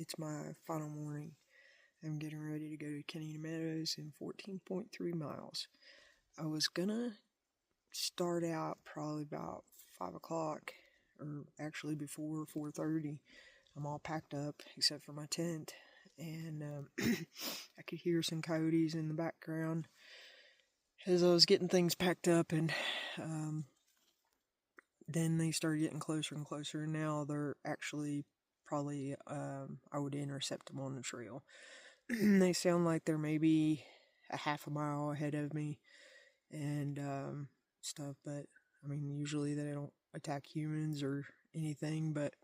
It's my final morning. I'm getting ready to go to Meadows in 14.3 miles. I was gonna start out probably about 5 o'clock, or actually before 4:30. I'm all packed up except for my tent, and I could hear some coyotes in the background as I was getting things packed up, and then they started getting closer and closer, and now they're actually probably, I would intercept them on the trail. They sound like they're maybe a half a mile ahead of me and stuff, but I mean, usually they don't attack humans or anything, but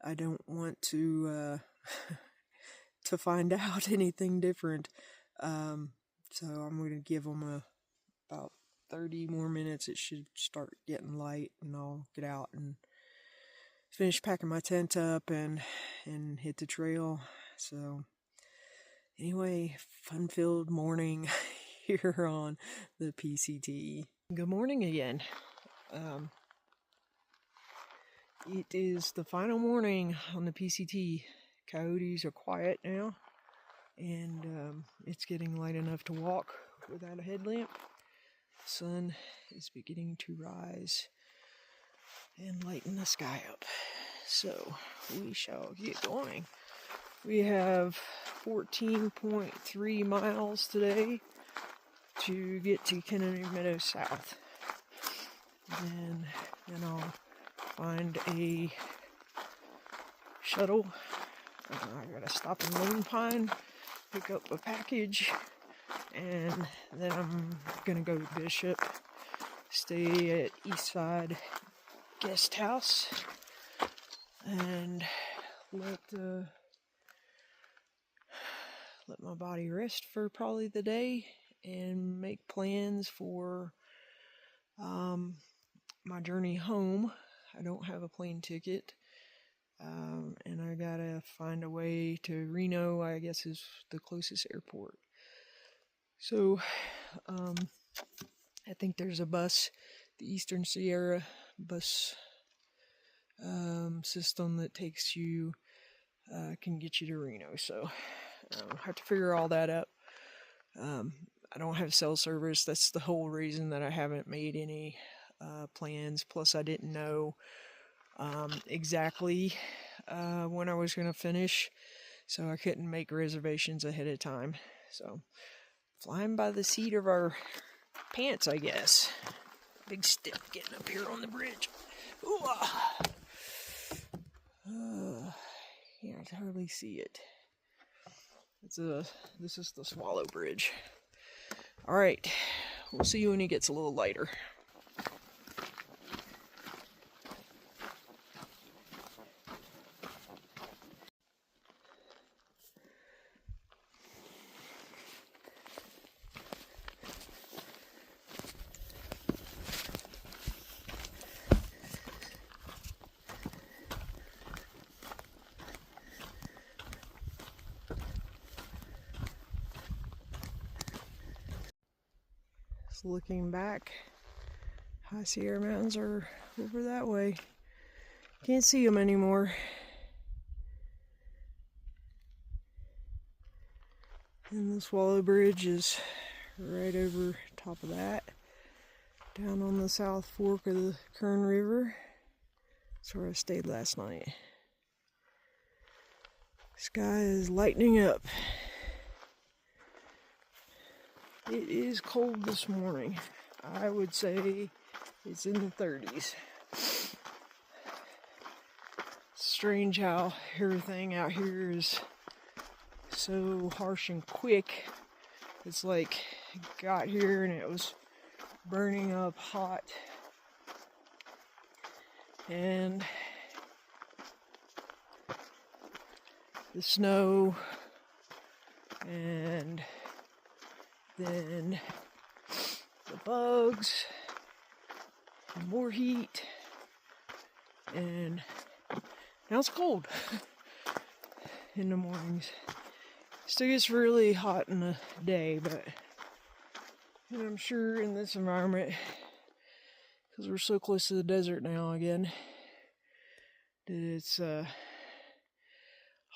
I don't want to to find out anything different. So I'm going to give them about 30 more minutes. It should start getting light, and I'll get out and finish packing my tent up and hit the trail. So anyway, fun-filled morning here on the PCT. Good morning again. It is the final morning on the PCT. Coyotes are quiet now, and it's getting light enough to walk without a headlamp. Sun is beginning to rise and lighten the sky up. So we shall get going. We have 14.3 miles today to get to Meadows South. And then I'll find a shuttle. I gotta stop in Lone Pine, pick up a package, and then I'm gonna go to Bishop, stay at Eastside Guest House, and let my body rest for probably the day, and make plans for my journey home. I don't have a plane ticket, and I gotta find a way to Reno, I guess is the closest airport. So I think there's a bus, the Eastern Sierra bus system that takes you, can get you to Reno. So I have to figure all that out. I don't have cell service. That's the whole reason that I haven't made any plans. Plus, I didn't know exactly when I was going to finish, so I couldn't make reservations ahead of time. So, flying by the seat of our pants, I guess. Big step getting up here on the bridge. Can't hardly see it. This is the Swallow Bridge. All right, we'll see you when it gets a little lighter. Looking back, High Sierra Mountains are over that way. Can't see them anymore. And the Swallow Bridge is right over top of that, down on the South Fork of the Kern River. That's where I stayed last night. Sky is lightening up. It is cold this morning. I would say it's in the 30s. Strange how everything out here is so harsh and quick. It's like it got here and it was burning up hot. And the snow, and then the bugs, and more heat, and now it's cold in the mornings. Still gets really hot in the day, but I'm sure in this environment, because we're so close to the desert now again, that it's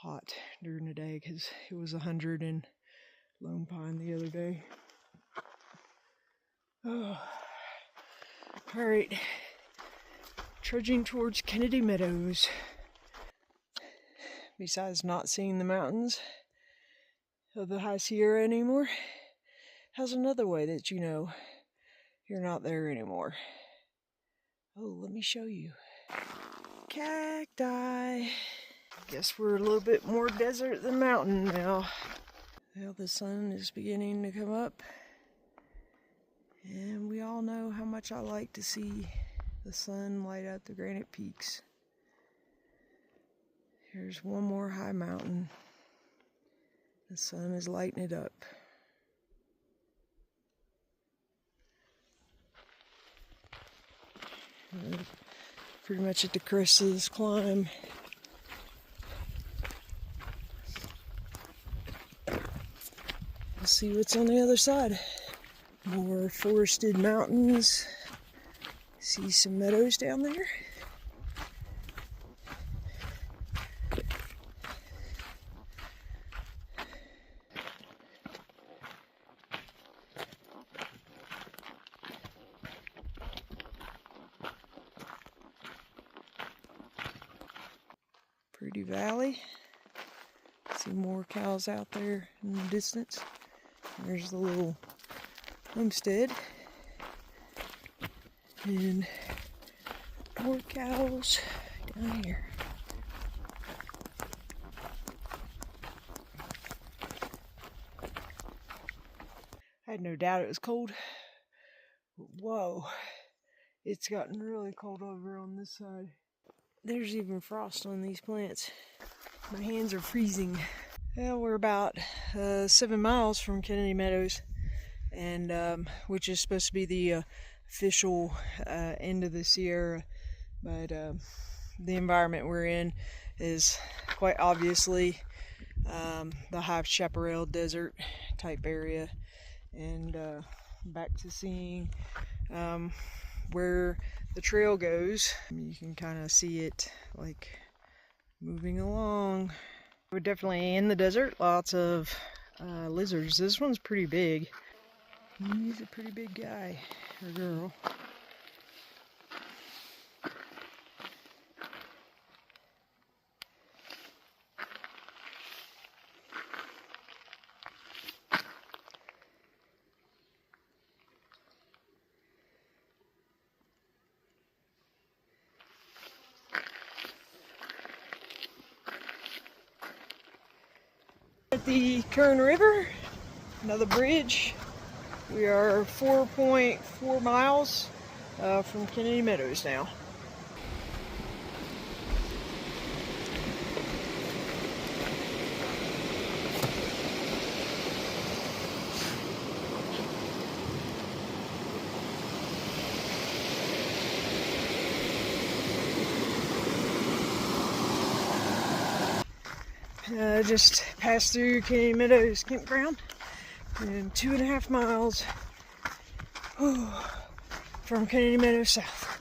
hot during the day because it was 100 in Lone Pine the other day. Oh. All right, trudging towards Kennedy Meadows. Besides not seeing the mountains of the High Sierra anymore, how's another way that you know you're not there anymore? Oh, let me show you. Cacti. Guess we're a little bit more desert than mountain now. Well, the sun is beginning to come up. And we all know how much I like to see the sun light up the granite peaks. Here's one more high mountain. The sun is lighting it up. We're pretty much at the crest of this climb. Let's see what's on the other side. More forested mountains. See some meadows down there. Pretty valley. See more cows out there in the distance. There's the little homestead. And more cows down here. I had no doubt it was cold. Whoa, it's gotten really cold over on this side. There's even frost on these plants. My hands are freezing. Well, we're about 7 miles from Kennedy Meadows, and which is supposed to be the official end of the Sierra, but the environment we're in is quite obviously the high chaparral desert type area, and back to seeing where the trail goes. You can kind of see it like moving along. We're definitely in the desert. Lots of lizards. This one's pretty big. He's a pretty big guy or girl. At the Kern River, another bridge. We are 4.4 miles from Kennedy Meadows now. Just passed through Kennedy Meadows campground, and 2.5 miles from Kennedy Meadows south.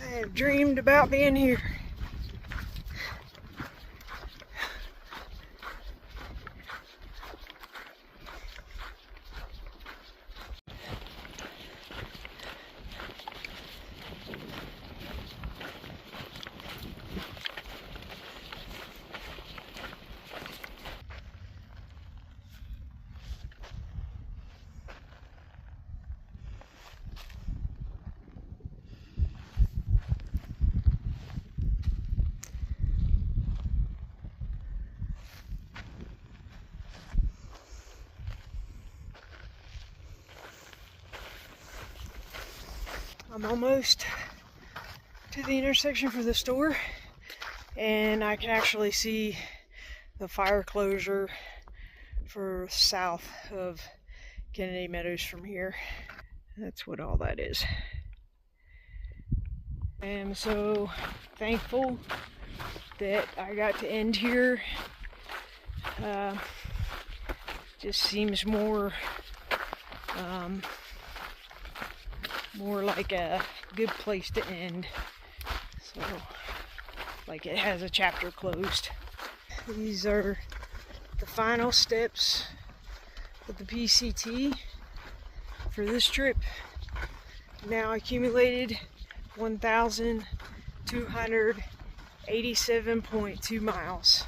I have dreamed about being here. I'm almost to the intersection for the store, and I can actually see the fire closure for south of Kennedy Meadows from here. That's what all that is. I am so thankful that I got to end here. Just seems more like a good place to end. So like it has a chapter closed. These are the final steps of the PCT for this trip. Now accumulated 1,287.2 miles.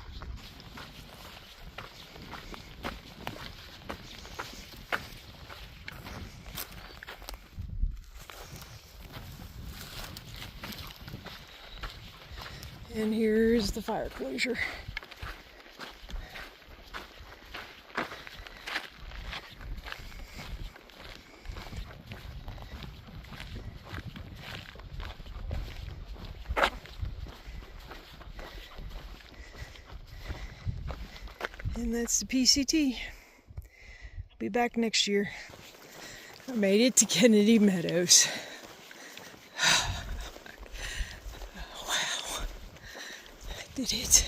And here's the fire closure. And that's the PCT. I'll be back next year. I made it to Kennedy Meadows. Wow. I did it.